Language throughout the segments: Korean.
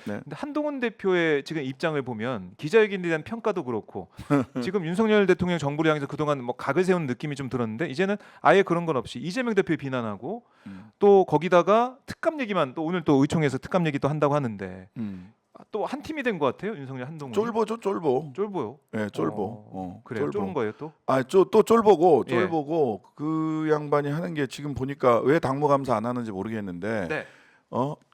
네. 근데 한동훈 대표의 지금 입장을 보면 기자회견에 대한 평가도 그렇고 지금 윤석열 대통령 정부를 향해서 그동안 뭐 각을 세운 느낌이 좀 들었는데 이제는 아예 그런 건 없이 이재명 대표 비난하고 또 거기다가 특감 얘기만 또 오늘 또 의총에서 특감 얘기 또 한다고 하는데 또 한 팀이 된 것 같아요. 윤석열 한동훈. 쫄보죠, 쫄보. 쫄보요. 예, 쫄보. 그래요. 쫄보. 쫄은 거예요 또? 또 쫄보고 예. 그 양반이 하는 게 지금 보니까 왜 당무감사 안 하는지 모르겠는데 네.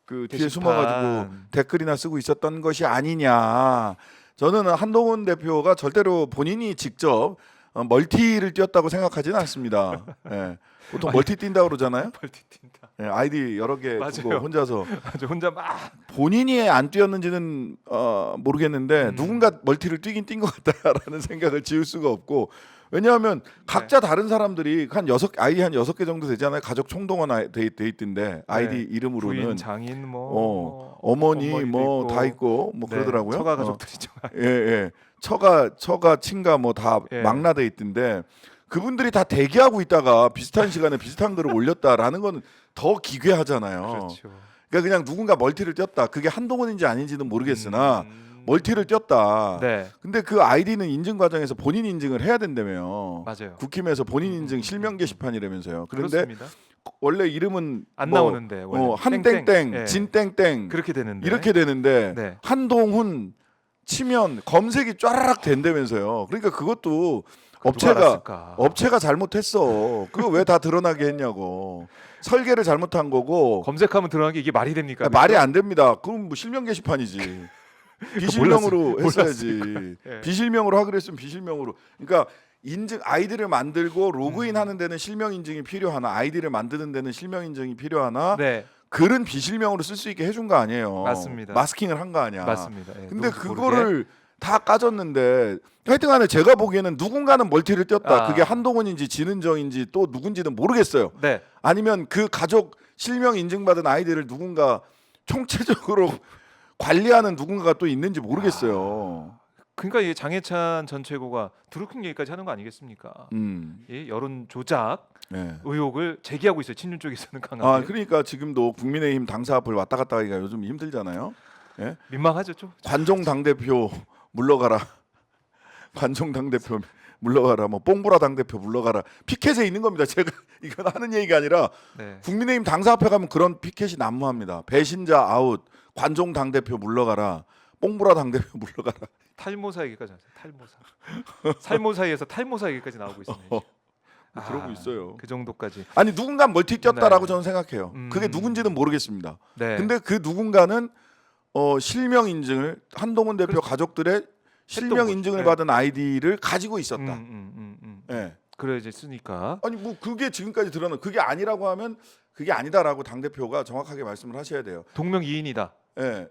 그 뒤에 게시판. 숨어가지고 댓글이나 쓰고 있었던 것이 아니냐. 저는 한동훈 대표가 절대로 본인이 직접 멀티를 뛰었다고 생각하지는 않습니다. 예. 보통 멀티 뛴다 그러잖아요. 멀티 뛴다. 예, 아이디 여러 개 맞아요. 두고 혼자서 아주 혼자 막 본인이 안 뛰었는지는 모르겠는데 누군가 멀티를 뛰긴 뛴 것 같다라는 생각을 지울 수가 없고 왜냐하면 각자 다른 사람들이 아이디 한 6개 정도 되잖아요. 가족 총동원 돼 있던데 아이디 이름으로는 부인, 장인 뭐 어머니 어머니도 뭐 다 있고 네, 그러더라고요. 처가 가족들이죠. 예. 처가 친가 뭐 다 예. 망라돼 있던데 그분들이 다 대기하고 있다가 비슷한 시간에 비슷한 글을 올렸다라는 건 더 기괴하잖아요. 그렇죠. 그러니까 그냥 누군가 멀티를 띄었다. 그게 한동훈인지 아닌지는 모르겠으나 멀티를 띄었다. 네. 근데 그 아이디는 인증 과정에서 본인 인증을 해야 된다며. 맞아요. 국힘에서 본인 인증 실명 게시판이라면서요. 그런데 그렇습니다. 원래 이름은 안 나오는데 원래 한땡땡, 땡땡. 예. 진땡땡 그렇게 되는데 이렇게 되는데 네. 한동훈 치면 검색이 쫘라락 된다면서요. 그러니까 그것도 누가 알았을까? 업체가 잘못했어. 그거 왜 다 드러나게 했냐고. 설계를 잘못한 거고. 검색하면 드러나는 게 이게 말이 됩니까? 말이 안 됩니다. 그럼 뭐 실명 게시판이지. 비실명으로 몰랐을 했어야지. 예. 비실명으로 하기로 했으면 비실명으로. 그러니까 인증 아이디를 만들고 로그인하는 데는 실명 인증이 필요하나 아이디를 만드는 데는 실명 인증이 필요하나 네. 글은 비실명으로 쓸 수 있게 해준 거 아니에요. 맞습니다. 마스킹을 한 거 아니야. 맞습니다. 예, 근데 누군지 그거를 모르게. 다 까졌는데 하여튼간에 제가 보기에는 누군가는 멀티를 띄었다. 아. 그게 한동훈인지 진은정인지 또 누군지는 모르겠어요. 네. 아니면 그 가족 실명 인증받은 아이디를 누군가 총체적으로 관리하는 누군가가 또 있는지 모르겠어요. 그러니까 이 장해찬 전 최고가 드루킹 얘기까지 하는 거 아니겠습니까? 이 여론 조작 네. 의혹을 제기하고 있어요. 친윤 쪽에서는 강하게. 그러니까 지금도 국민의힘 당사 앞을 왔다 갔다 하기가 요즘 힘들잖아요. 예? 민망하죠, 좀. 관종 당대표 물러가라. 관종 당대표 물러가라. 뭐 뽕보라 당대표 물러가라. 피켓에 있는 겁니다. 제가 이건 하는 얘기가 아니라 네. 국민의힘 당사 앞에 가면 그런 피켓이 난무합니다. 배신자 아웃, 관종 당대표 물러가라. 뽕보라 당대표 물러가라. 탈모사 얘기까지 하세요. 탈모사. 살모사에서 탈모사 얘기까지 나오고 있습니다. 그러고 있어요. 그 정도까지. 아니 누군가 멀티 띄었다라고 네. 저는 생각해요. 그게 누군지는 모르겠습니다. 네. 근데 그 누군가는 실명 인증을 한동훈 대표 가족들의 실명 거죠. 인증을 네. 받은 아이디를 가지고 있었다. 예. 그래 이제 쓰니까. 아니 뭐 그게 지금까지 드러나 그게 아니라고 하면 그게 아니다라고 당 대표가 정확하게 말씀을 하셔야 돼요. 동명이인이다. 예.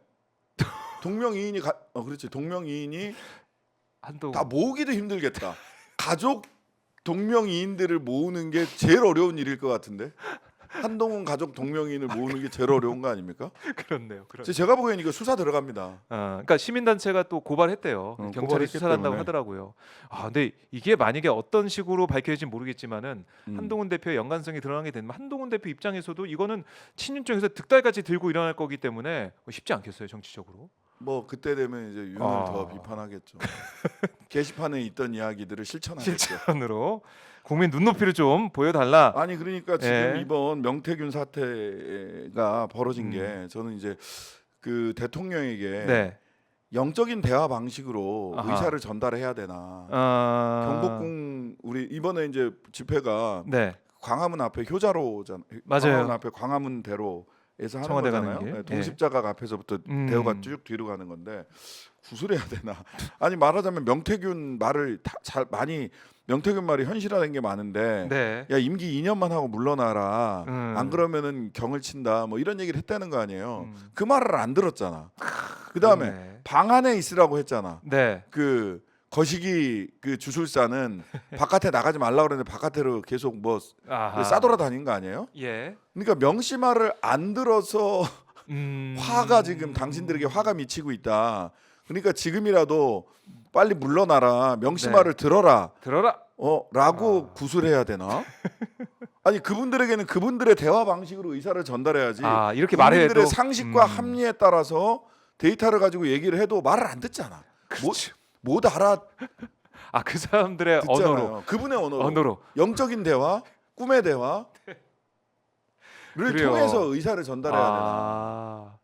동명이인이 그렇지. 동명이인이 한동훈. 다 모으기도 힘들겠다. 가족 동명이인들을 모으는 게 제일 어려운 일일 것 같은데. 한동훈 가족 동명이인을 모으는 게 제일 어려운 거 아닙니까? 그렇네요. 제가 보기엔 이거 수사 들어갑니다. 그러니까 시민단체가 또 고발했대요. 경찰이 고발했기 수사한다고 때문에. 하더라고요. 근데 이게 만약에 어떤 식으로 밝혀질지 모르겠지만은 한동훈 대표의 연관성이 드러나게 되면 한동훈 대표 입장에서도 이거는 친윤 쪽에서 득달같이 들고 일어날 거기 때문에 쉽지 않겠어요, 정치적으로. 뭐 그때 되면 이제 윤을 더 비판하겠죠. 게시판에 있던 이야기들을 실천하겠죠. 실천으로 국민 눈높이를 좀 보여달라. 아니 그러니까 지금 예. 이번 명태균 사태가 벌어진 게 저는 이제 그 대통령에게 네. 영적인 대화 방식으로 아하. 의사를 전달해야 되나. 경복궁 우리 이번에 이제 집회가 네. 광화문 앞에 효자로잖아요. 맞아요. 광화문 앞에 광화문대로에서 하는 청와대 가는 거잖아요. 길. 네, 동십자가 앞에서부터 대호가 쭉 뒤로 가는 건데 구술해야 되나? 아니 말하자면 명태균 말을 명태균 말이 현실화된 게 많은데 네. 야 임기 2년만 하고 물러나라. 안 음. 그러면은 경을 친다. 뭐 이런 얘기를 했다는 거 아니에요. 그 말을 안 들었잖아. 그다음에 그러네. 방 안에 있으라고 했잖아. 네. 그 거시기 그 주술사는 바깥에 나가지 말라 그랬는데 바깥으로 계속 뭐 아하. 싸돌아다닌 거 아니에요? 예. 그러니까 명심말을 안 들어서 화가 지금 음. 당신들에게 화가 미치고 있다. 그러니까 지금이라도 빨리 물러나라. 명심말을 들어라. 들어라. 라고 구술해야 되나? 아니 그분들에게는 그분들의 대화 방식으로 의사를 전달해야지. 이렇게 말해도 그분들의 상식과 합리에 따라서 데이터를 가지고 얘기를 해도 말을 안 듣잖아. 그렇죠. 못 알아 아, 그 사람들의 듣잖아요. 언어로. 그분의 언어로. 언어로. 영적인 대화, 꿈의 대화를 그래요. 통해서 의사를 전달해야 되나.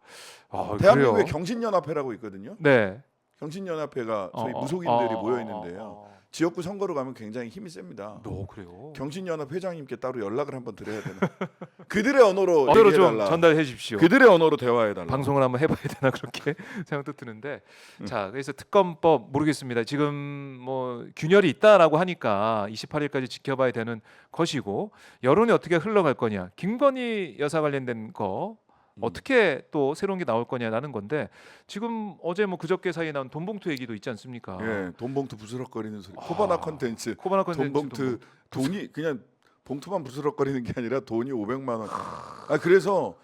대한민국에 그래요? 경신연합회라고 있거든요. 네. 경신연합회가 저희 무속인들이 모여 있는데요. 어. 지역구 선거로 가면 굉장히 힘이 셉니다. 그래요? 경신연합 회장님께 따로 연락을 한번 드려야 되나? 그들의 언어로 언어로 좀 얘기해달라. 전달해 주십시오. 그들의 언어로 대화해달라. 방송을 한번 해봐야 되나 그렇게 생각도 드는데 자 그래서 특검법 모르겠습니다. 지금 뭐 균열이 있다라고 하니까 28일까지 지켜봐야 되는 것이고 여론이 어떻게 흘러갈 거냐 김건희 여사 관련된 거 어떻게 또 새로운 게 나올 거냐라는 건데 지금 어제 뭐 그저께 사이에 나온 돈봉투 얘기도 있지 않습니까? 예, 돈봉투 부스럭거리는 소리. 코바나 컨텐츠. 코바나 컨텐츠 돈봉투 돈이 그냥 봉투만 부스럭거리는 게 아니라 돈이 500만 원. 그래서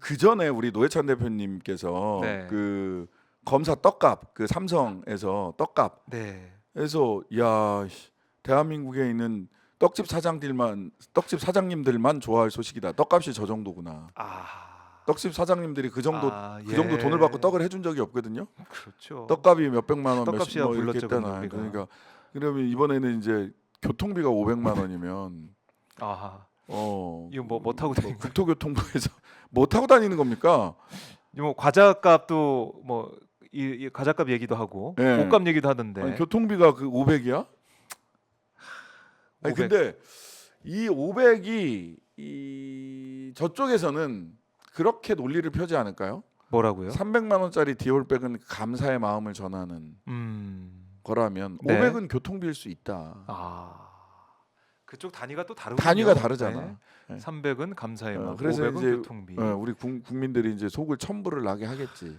그 전에 우리 노회찬 대표님께서 네. 그 검사 떡값 그 삼성에서 떡값 네. 그래서 야 대한민국에 있는 떡집 사장님들만 좋아할 소식이다. 떡값이 저 정도구나. 떡집 사장님들이 그 정도 예. 돈을 받고 떡을 해준 적이 없거든요. 그렇죠. 떡값이 몇 백만 원, 떡값이야 몇십 뭐 이렇게 불렀죠, 했잖아. 우리가. 그러니까 그러면 이번에는 이제 교통비가 500만 원이면 아하. 이거 이거 뭐 타고 다니는 거예요? 국토교통부에서 뭐 타고 다니는 겁니까? 뭐 과자값도 뭐 이 과자값 얘기도 하고 네. 옷값 얘기도 하던데. 아니, 교통비가 그 500이야? 아니 500. 근데 이 500이 이 저쪽에서는 그렇게 논리를 펴지 않을까요? 뭐라고요? 300만 원짜리 디올백은 감사의 마음을 전하는 거라면 네. 500은 교통비일 수 있다. 그쪽 단위가 또 다르군요. 단위가 다르잖아. 네. 네. 300은 감사의 마음, 그래서 500은 이제 교통비. 우리 국민들이 이제 속을 첨부를 나게 하겠지.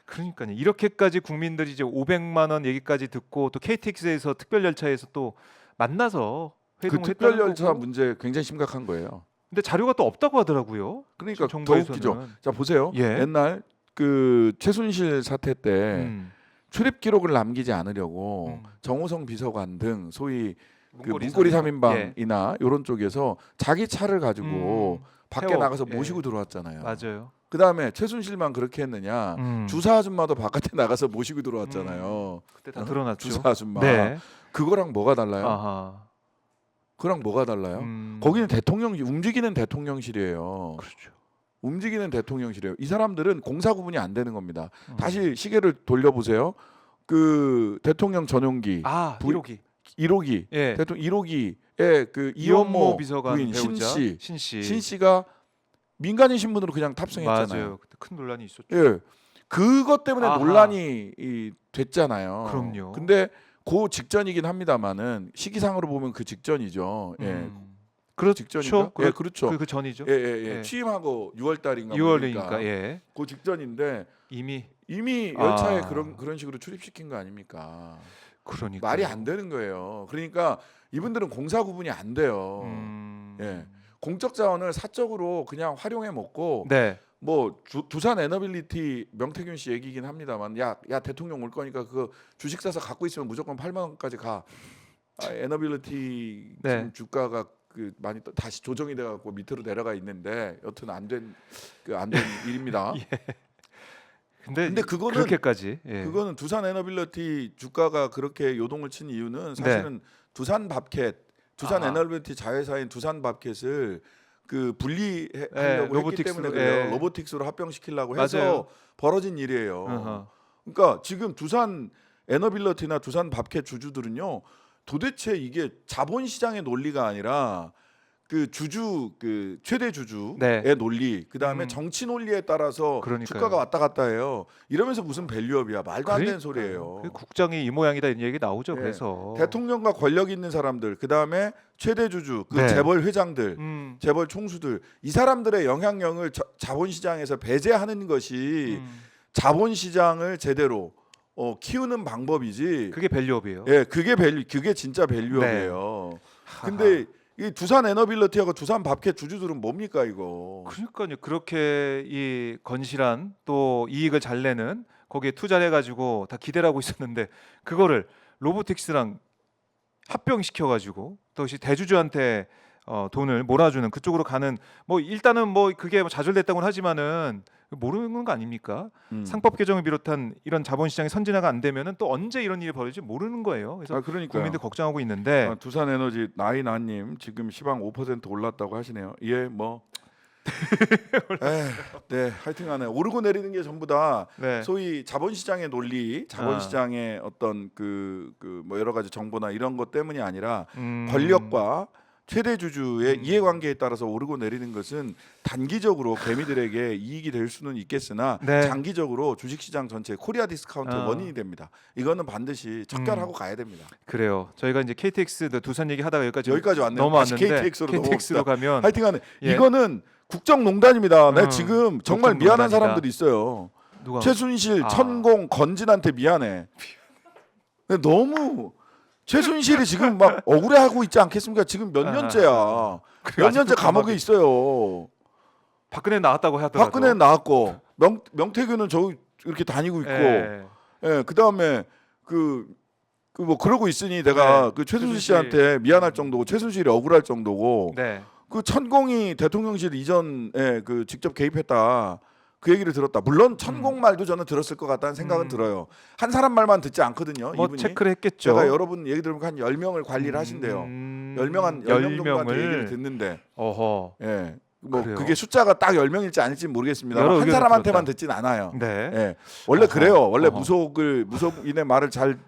그러니까요. 이렇게까지 국민들이 이제 500만 원 얘기까지 듣고 또 KTX에서 특별 열차에서 또 만나서 그 회동을 특별 했다는 열차 거고. 문제 굉장히 심각한 거예요. 근데 자료가 또 없다고 하더라고요. 그러니까 지금 더 정부에서는. 웃기죠. 자 보세요. 예. 옛날 그 최순실 사태 때 음. 출입 기록을 남기지 않으려고 음. 정호성 비서관 등 소위 그 문고리 문고리 삼인방. 3인방이나 이런 쪽에서 자기 차를 가지고 밖에 태워. 나가서 예. 모시고 들어왔잖아요. 맞아요. 그 다음에 최순실만 그렇게 했느냐? 주사 아줌마도 바깥에 나가서 모시고 들어왔잖아요. 그때 다 드러났죠. 주사 아줌마. 네. 그거랑 뭐가 달라요? 아하. 그거랑 뭐가 달라요? 거기는 움직이는 대통령실이에요. 그렇죠. 움직이는 대통령실이에요. 이 사람들은 공사 구분이 안 되는 겁니다. 다시 시계를 돌려보세요. 그 대통령 전용기 1호기. 1호기 예. 대통령 1호기에 그 이원모 이원모 비서관 부인 배우자 신씨 신씨가 민간인 신분으로 그냥 탑승했잖아요. 맞아요. 그때 큰 논란이 있었죠. 예, 그것 때문에 아하. 논란이 됐잖아요. 그럼요. 근데 그 직전이긴 합니다만은 시기상으로 보면 그 직전이죠. 예, 그렇죠. 직전인가? 예, 그렇죠. 그 전이죠. 예. 취임하고 6월달인가 6월이니까 예. 그 직전인데 이미 열차에 그런 식으로 출입시킨 거 아닙니까? 그러니까 말이 안 되는 거예요. 그러니까 이분들은 공사 구분이 안 돼요. 예. 공적 자원을 사적으로 그냥 활용해 먹고 네. 뭐 두산 에너빌리티 명태균 씨 얘기긴 합니다만 야 대통령 올 거니까 그거 주식 사서 갖고 있으면 무조건 8만 원까지 가. 에너빌리티 네. 지금 주가가 그 많이 다시 조정이 돼 갖고 밑으로 내려가 있는데 여튼 안 된 일입니다. 예. 근데 그거는 그렇게까지 예. 그거는 두산 에너빌리티 주가가 그렇게 요동을 친 이유는 사실은 두산 에너빌리티 자회사인 두산 밥켓을 그 분리하려고 했기 때문에 그래요. 로보틱스로 합병시키려고 해서 맞아요. 벌어진 일이에요. 그러니까 지금 두산 에너빌리티나 두산 밥켓 주주들은요. 도대체 이게 자본시장의 논리가 아니라 그 최대 주주의 논리, 그 다음에 정치 논리에 따라서 그러니까요. 주가가 왔다 갔다 해요. 이러면서 무슨 밸류업이야? 말도 안 되는 소리예요. 그 국장이 이 모양이다 이런 얘기 나오죠. 예. 그래서 대통령과 권력 있는 사람들, 그 다음에 최대 주주, 네. 재벌 회장들, 재벌 총수들, 이 사람들의 영향력을 자본시장에서 배제하는 것이 자본시장을 제대로 키우는 방법이지. 그게 밸류업이에요. 예, 그게 진짜 밸류업이에요. 근데 이 두산 에너빌리티하고 두산 밥켓 주주들은 뭡니까 이거? 그러니까요. 그렇게 이 건실한 또 이익을 잘 내는 거기에 투자를 해가지고 다 기대를 하고 있었는데 그거를 로보틱스랑 합병시켜가지고 또 대주주한테 돈을 몰아주는 그쪽으로 가는 뭐 일단은 뭐 그게 뭐 좌절됐다고는 하지만은 모르는 거 아닙니까? 상법 개정을 비롯한 이런 자본시장의 선진화가 안 되면은 또 언제 이런 일이 벌어질지 모르는 거예요. 그래서 그러니까요. 국민들 걱정하고 있는데 두산에너지 나이나님 지금 시방 5% 올랐다고 하시네요. 예, 뭐. 네, 하여튼간에 오르고 내리는 게 전부 다 네. 소위 자본시장의 논리, 자본시장의 어떤 뭐 여러 가지 정보나 이런 것 때문이 아니라 권력과 최대 주주의 이해관계에 따라서 오르고 내리는 것은 단기적으로 개미들에게 이익이 될 수는 있겠으나 네. 장기적으로 주식시장 전체 코리아 디스카운트의 원인이 됩니다. 이거는 반드시 척결하고 가야 됩니다. 그래요. 저희가 이제 KTX 두산 얘기하다가 여기까지 왔네요. 넘어왔는데 KTX로 가면 하여튼간에 예. 이거는 국정농단입니다. 네, 지금 정말 미안한 국정농단이다. 사람들이 있어요. 누가 최순실, 천공, 건진한테 미안해. 근데 너무 최순실이 지금 막 억울해하고 있지 않겠습니까? 지금 몇 년째야. 그리고 몇 년째 아직도 감옥에 있어요. 박근혜 나왔다고 하더라도 박근혜 나왔고 명태균은 저 이렇게 다니고 있고, 예. 예, 그 다음에 뭐 그러고 있으니 내가 네. 그 최순실 최순실. 씨한테 미안할 정도고 최순실이 억울할 정도고. 네. 그 천공이 대통령실 이전에 그 직접 개입했다. 그 얘기를 들었다. 물론 천공 말도 저는 들었을 것 같다는 생각은 들어요. 한 사람 말만 듣지 않거든요. 뭐 이분이. 체크를 했겠죠. 제가 여러분 얘기 들으면 한 10명을 관리를 하신대요. 10명 정도한테 얘기를 듣는데. 어허. 예. 뭐 그래요? 그래요? 그게 숫자가 딱 10명일지 아닐지 모르겠습니다. 여러 한 의견을 사람한테만 들었다. 듣진 않아요. 네. 예. 원래 어허. 그래요. 원래 어허. 무속인의 말을 잘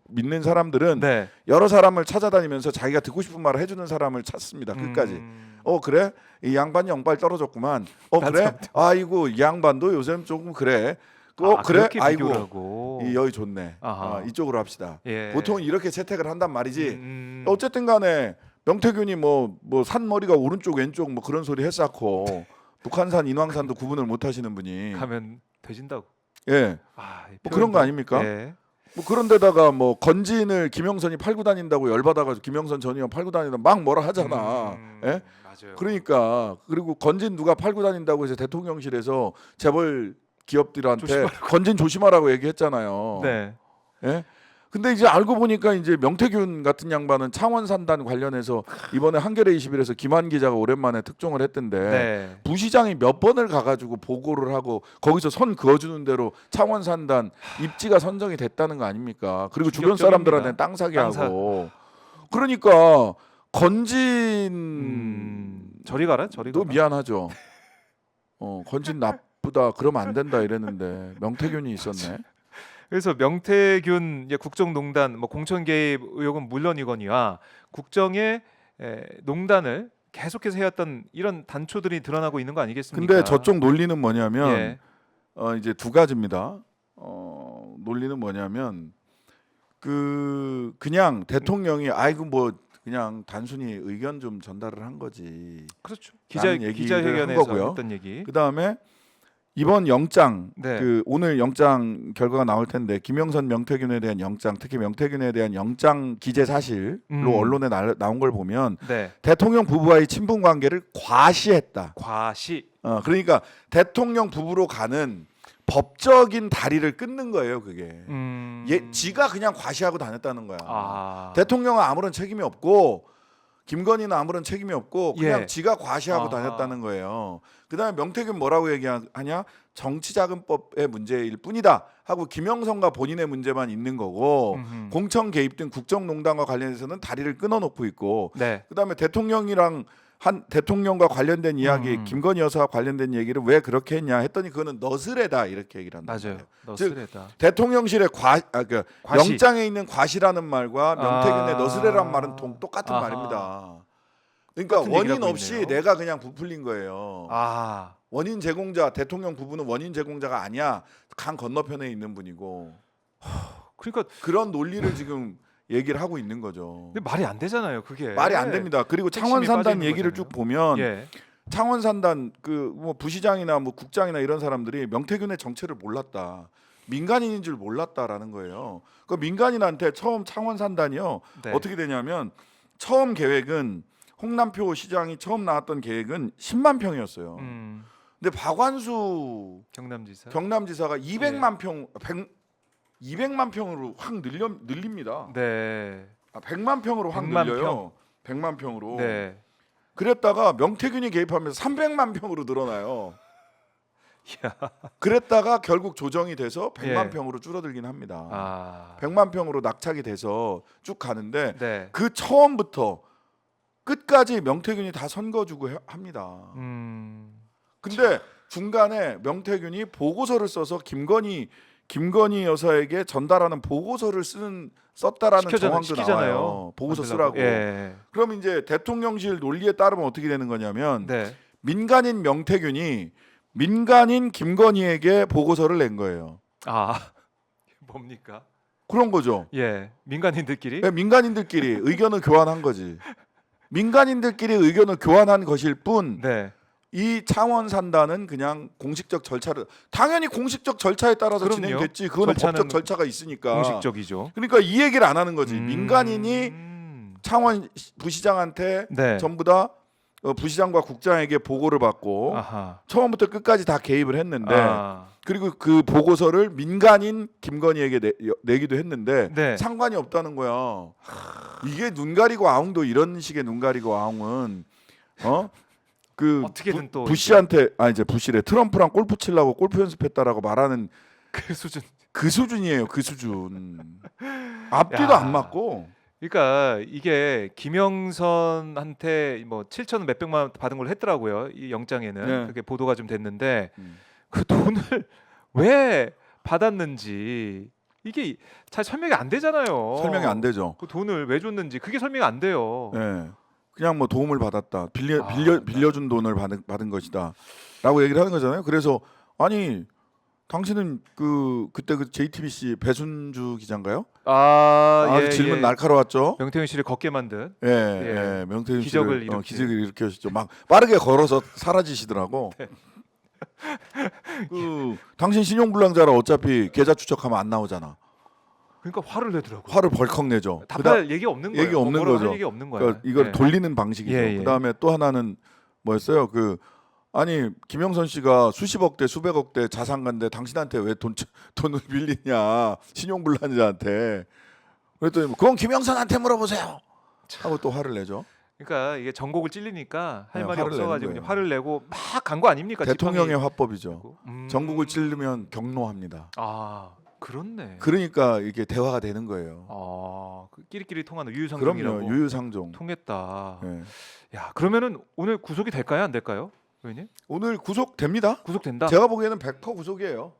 믿는 사람들은 네. 여러 사람을 찾아다니면서 자기가 듣고 싶은 말을 해주는 사람을 찾습니다. 끝까지. 그래? 이 양반이 영빨 떨어졌구만. 그래? 아이고 이 양반도 요즘 조금 그래. 그래? 그렇게 아이고 비교를 하고. 이 여기 좋네. 아하. 이쪽으로 합시다. 예. 보통 이렇게 채택을 한단 말이지. 어쨌든간에 명태균이 뭐 산머리가 오른쪽 왼쪽 뭐 그런 소리 했었고 북한산 인왕산도 구분을 못 하시는 분이 가면 되진다고. 예. 뭐 그런 거 아닙니까? 예. 뭐 그런데다가 뭐 건진을 김영선이 팔고 다닌다고 열받아가지고 김영선 전 의원 팔고 다니다 막 뭐라 하잖아. 예? 맞아요. 그러니까 그리고 건진 누가 팔고 다닌다고 해서 대통령실에서 재벌 기업들한테 조심하라고. 건진 조심하라고 얘기했잖아요. 네. 예? 근데 이제 알고 보니까 이제 명태균 같은 양반은 창원산단 관련해서 이번에 한겨레 21에서 김한 기자가 오랜만에 특종을 했던데 네. 부시장이 몇 번을 가가지고 보고를 하고 거기서 선 그어주는 대로 창원산단 입지가 선정이 됐다는 거 아닙니까? 그리고 주변 충격적입니다. 사람들한테 땅 사게 하고 그러니까 건진 저리 가라. 저리 또 가라. 미안하죠. 건진 나쁘다 그러면 안 된다 이랬는데 명태균이 있었네. 그래서 명태균 국정농단 뭐 공천 개입 의혹은 물론이거니와 국정의 농단을 계속해서 해왔던 이런 단초들이 드러나고 있는 거 아니겠습니까? 근데 저쪽 논리는 뭐냐면 예. 이제 두 가지입니다. 논리는 뭐냐면 그냥 대통령이 아이고 뭐 그냥 단순히 의견 좀 전달을 한 거지. 그렇죠. 라는 얘기를 기자회견에서 한 거고요. 했던 얘기. 그 다음에 이번 영장 네. 오늘 영장 결과가 나올 텐데 김영선 명태균에 대한 영장 특히 명태균에 대한 영장 기재 사실로 언론에 나온 걸 보면 네. 대통령 부부와의 친분 관계를 과시했다. 과시. 그러니까 대통령 부부로 가는 법적인 다리를 끊는 거예요. 그게 지가 그냥 과시하고 다녔다는 거야. 대통령은 아무런 책임이 없고 김건희는 아무런 책임이 없고 그냥 예. 지가 과시하고 다녔다는 거예요. 그다음에 명태균 뭐라고 얘기하냐? 정치자금법의 문제일 뿐이다 하고 김영선과 본인의 문제만 있는 거고 공천 개입 등 국정농단과 관련해서는 다리를 끊어놓고 있고 네. 그다음에 대통령과 관련된 이야기 김건희 여사와 관련된 얘기를 왜 그렇게 했냐 했더니 그거는 너스레다 이렇게 얘기를 한다. 맞아요. 너스레다. 대통령실의 과시. 영장에 있는 과시라는 말과 명태균의 너스레라는 말은 똑같은 아하. 말입니다. 그러니까 똑같은 원인 얘기를 하고 없이 있네요. 내가 그냥 부풀린 거예요. 아. 원인 제공자 대통령 부부는 원인 제공자가 아니야. 강 건너편에 있는 분이고. 그러니까 그런 논리를 지금 얘기를 하고 있는 거죠. 근데 말이 안 되잖아요. 그게. 말이 안 됩니다. 그리고 핵심이 창원산단 빠지는 얘기를 거잖아요. 쭉 보면 예. 창원산단 뭐 부시장이나 뭐 국장이나 이런 사람들이 명태균의 정체를 몰랐다. 민간인인 줄 몰랐다라는 거예요. 그 민간인한테 처음 창원산단이요. 네. 어떻게 되냐면 처음 계획은 홍남표 시장이 처음 나왔던 계획은 10만 평이었어요. 근데 박완수 경남지사가 200만 평 200만 평으로 확 늘립니다. 네. 100만 평으로 확 100만 늘려요. 100만 평으로. 네. 그랬다가 명태균이 개입하면서 300만 평으로 늘어나요. 야. 그랬다가 결국 조정이 돼서 100만 예. 평으로 줄어들긴 합니다. 아. 100만 평으로 낙착이 돼서 쭉 가는데 네. 그 처음부터 끝까지 명태균이 다 선거주고 합니다. 근데 중간에 명태균이 보고서를 써서 김건희 여사에게 전달하는 보고서를 썼다라는 정황도 시키잖아요. 나와요. 보고서 만들라고. 쓰라고. 예. 그럼 이제 대통령실 논리에 따르면 어떻게 되는 거냐면 네. 민간인 명태균이 민간인 김건희에게 보고서를 낸 거예요. 아. 뭡니까? 그런 거죠. 예. 민간인들끼리? 그러니까 민간인들끼리 의견을 교환한 거지. 민간인들끼리 의견을 교환한 것일 뿐 네. 이 창원 산다는 그냥 공식적 절차를 당연히 공식적 절차에 따라서 그럼요. 진행됐지. 그거는 절차는 법적 절차가 있으니까. 공식적이죠. 그러니까 이 얘기를 안 하는 거지. 민간인이 창원 부시장한테 네. 전부 다 부시장과 국장에게 보고를 받고 아하. 처음부터 끝까지 다 개입을 했는데 아. 그리고 그 보고서를 민간인 김건희에게 내기도 했는데 네. 상관이 없다는 거야. 이게 눈 가리고 아웅도 이런 식의 눈 가리고 아웅은 그 어떻게든 또 부시한테 이제 부시래 트럼프랑 골프 치려고 골프 연습했다라고 말하는 그 수준. 그 수준이에요. 그 수준. 앞뒤도 야. 안 맞고. 그러니까 이게 김영선한테 뭐 7천 몇백만 원 받은 걸 했더라고요. 이 영장에는 네. 그게 보도가 좀 됐는데 그 돈을 왜 받았는지 이게 잘 설명이 안 되잖아요. 설명이 안 되죠. 그 돈을 왜 줬는지 그게 설명이 안 돼요. 네. 그냥 뭐 도움을 받았다. 아, 빌려준 돈을 받은 것이다라고 얘기를 하는 거잖아요. 그래서 아니 당신은 그때 그 JTBC 배순주 기자인가요? 예, 질문 예. 날카로웠죠. 명태균 씨를 걷게 만든. 예, 명태균 기적을 씨를 일으키는. 기적을 일으켰죠. 막 빠르게 걸어서 사라지시더라고. 네. 당신 신용불량자라 어차피 계좌 추적하면 안 나오잖아. 그러니까 화를 내더라고. 화를 벌컥 내죠. 답할 얘기 없는 거예요. 얘기 없는 뭐라고 할 거죠. 얘기 없는 거야. 그러니까 이걸 예. 돌리는 방식이죠. 예, 예. 그다음에 또 하나는 뭐였어요? 아니 김영선 씨가 수십억 대 수백억 대 자산가인데 당신한테 왜 돈을 빌리냐 신용불량자한테 그랬더니 그건 김영선한테 물어보세요 하고 또 화를 내죠. 그러니까 이게 전곡을 찔리니까 할 네, 말이 화를 없어가지고 내는 이제 화를 내고 막 간 거 아닙니까? 대통령의 화법이죠. 지팡이. 전국을 찌르면 경로합니다. 아 그렇네. 그러니까 이게 대화가 되는 거예요. 그 끼리끼리 통하는 유유상종이라고. 그럼요. 유유상종. 통했다. 네. 야 그러면은 오늘 구속이 될까요? 안 될까요, 의원님? 오늘 구속됩니다. 구속된다. 제가 보기에는 100% 구속이에요.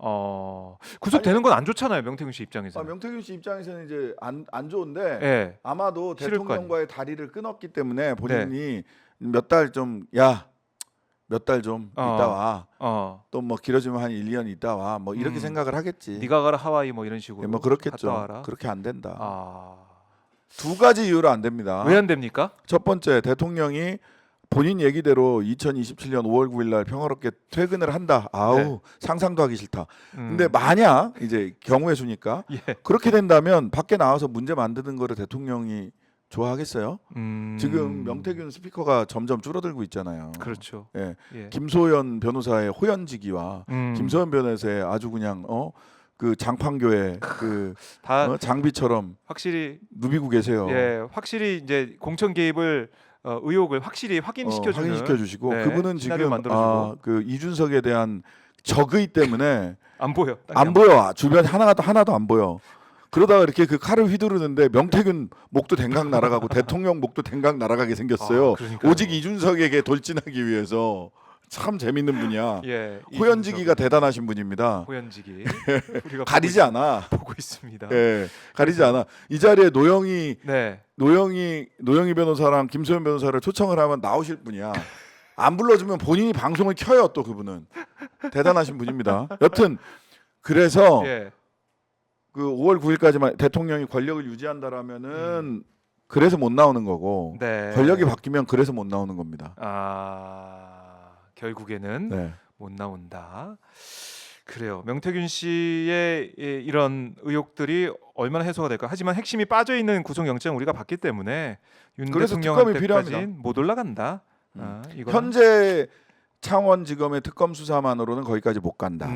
구속되는 건 안 좋잖아요, 명태균 씨 입장에서. 명태균 씨 입장에서는 이제 안 좋은데 예. 아마도 싫을 거 대통령과의 다리를 끊었기 때문에 본인이 몇 달 좀 있다 와. 또 뭐 길어지면 한 1, 2년 있다 와. 뭐 이렇게 생각을 하겠지. 네가 가라 하와이 뭐 이런 식으로. 예, 뭐 그렇겠죠. 갔다 와라. 그렇게 안 된다. 두 왜 가지 이유로 안 됩니다. 안 됩니까? 첫 번째, 대통령이 본인 얘기대로 2027년 5월 9일 날 평화롭게 퇴근을 한다. 네. 상상도 하기 싫다. 근데 만약 이제 경우의 수니까 예. 그렇게 된다면 밖에 나와서 문제 만드는 거를 대통령이 좋아하겠어요? 지금 명태균 스피커가 점점 줄어들고 있잖아요. 그렇죠. 예. 예. 김소연 변호사의 호연지기와 김소연 변호사의 아주 그냥 그 장판교회 다 장비처럼 확실히 누비고 계세요. 예, 확실히 이제 공천 개입을 의혹을 확실히 확인시켜주는 확인시켜 주시고 네, 그분은 시나리오 지금 만들어주고. 그 이준석에 대한 적의 때문에 안 보여. 안 보여. 주변 하나도 안 보여. 그러다가 이렇게 그 칼을 휘두르는데 명태균 목도 댕강 날아가고 대통령 목도 댕강 날아가게 생겼어요. 그러니까요. 오직 이준석에게 돌진하기 위해서. 참 재밌는 분이야. 예, 호연지기가 대단하신 분입니다. 호연지기. 우리가 가리지 않아. 보고 있습니다. 예, 가리지 않아. 이 자리에 네. 노영희 변호사랑 김소연 변호사를 초청을 하면 나오실 분이야. 안 불러주면 본인이 방송을 켜요. 또 그분은 대단하신 분입니다. 여튼 그래서 예. 그 5월 9일까지만 대통령이 권력을 유지한다라면은 그래서 못 나오는 거고 네. 권력이 바뀌면 그래서 못 나오는 겁니다. 결국에는 네. 못 나온다. 그래요. 명태균 씨의 이런 의혹들이 얼마나 해소가 될까? 하지만 핵심이 빠져 있는 구속영장 우리가 봤기 때문에 윤 그래서 특검이 대통령한테까지는 못 올라간다. 이거는 현재 창원지검의 특검 수사만으로는 거기까지 못 간다.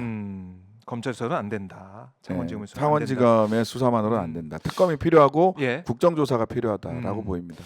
검찰 수사는 안 된다. 창원지검의 수사. 창원지검의 수사만으로는 안 된다. 특검이 필요하고 예. 국정조사가 필요하다라고 음. 보입니다.